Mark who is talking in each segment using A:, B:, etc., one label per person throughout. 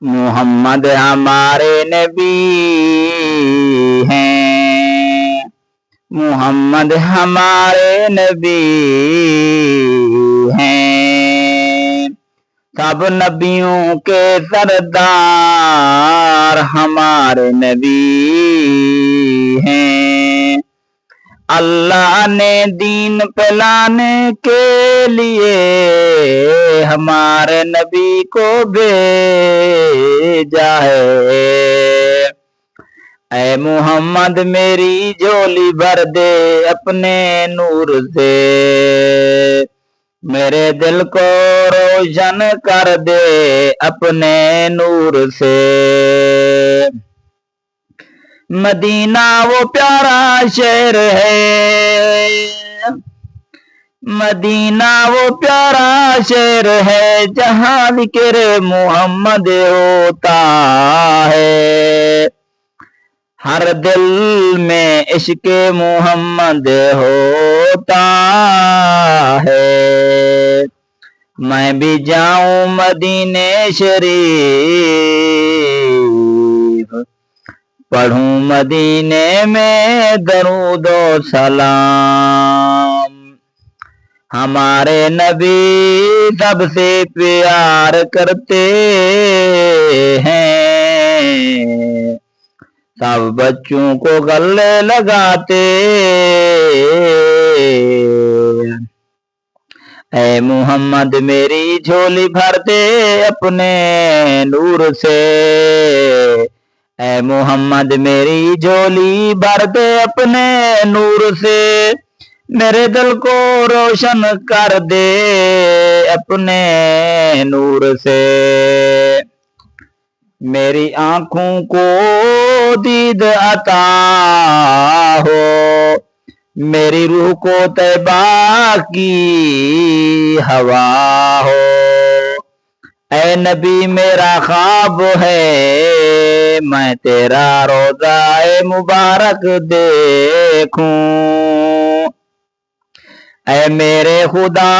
A: محمد ہمارے نبی ہیں، محمد ہمارے نبی ہیں، سب نبیوں کے سردار ہمارے نبی ہیں۔ اللہ نے دین پھیلانے کے لیے ہمارے نبی کو بھیجا ہے۔ اے محمد میری جھولی بھر دے اپنے نور سے، میرے دل کو روشن کر دے اپنے نور سے۔ مدینہ وہ پیارا شہر ہے، مدینہ وہ پیارا شہر ہے، جہاں ذکر محمد ہوتا ہے۔ ہر دل میں عشق محمد ہوتا ہے۔ میں بھی جاؤں مدینے شریف، پڑھوں مدینے میں درود و سلام۔ ہمارے نبی سب سے پیار کرتے ہیں، سب بچوں کو گلے لگاتے۔ اے محمد میری جھولی بھر دے اپنے نور سے، اے محمد میری جھولی بھر دے اپنے نور سے، میرے دل کو روشن کر دے اپنے نور سے۔ میری آنکھوں کو دید عطا ہو، میری روح کو طیبہ کی ہوا ہو۔ اے نبی میرا خواب ہے میں تیرا روضہ مبارک دیکھوں۔ اے میرے خدا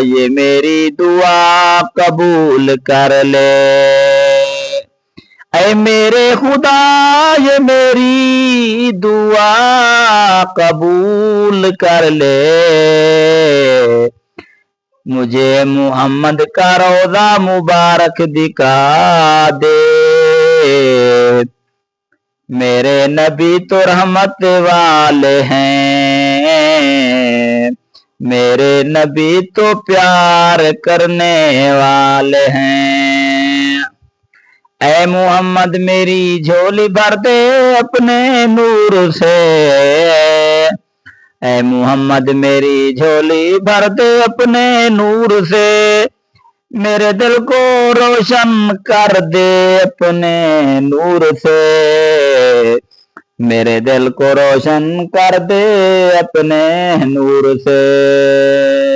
A: یہ میری دعا قبول کر لے، اے میرے خدا یہ میری دعا قبول کر لے۔ مجھے محمد کا روضہ مبارک دکھا دے، میرے نبی تو رحمت والے ہیں، میرے نبی تو پیار کرنے والے ہیں۔ اے محمد میری جھولی بھر دے اپنے نور سے، اے محمد میری جھولی بھر دے اپنے نور سے، میرے دل کو روشن کر دے اپنے نور سے، میرے دل کو روشن کر دے اپنے نور سے۔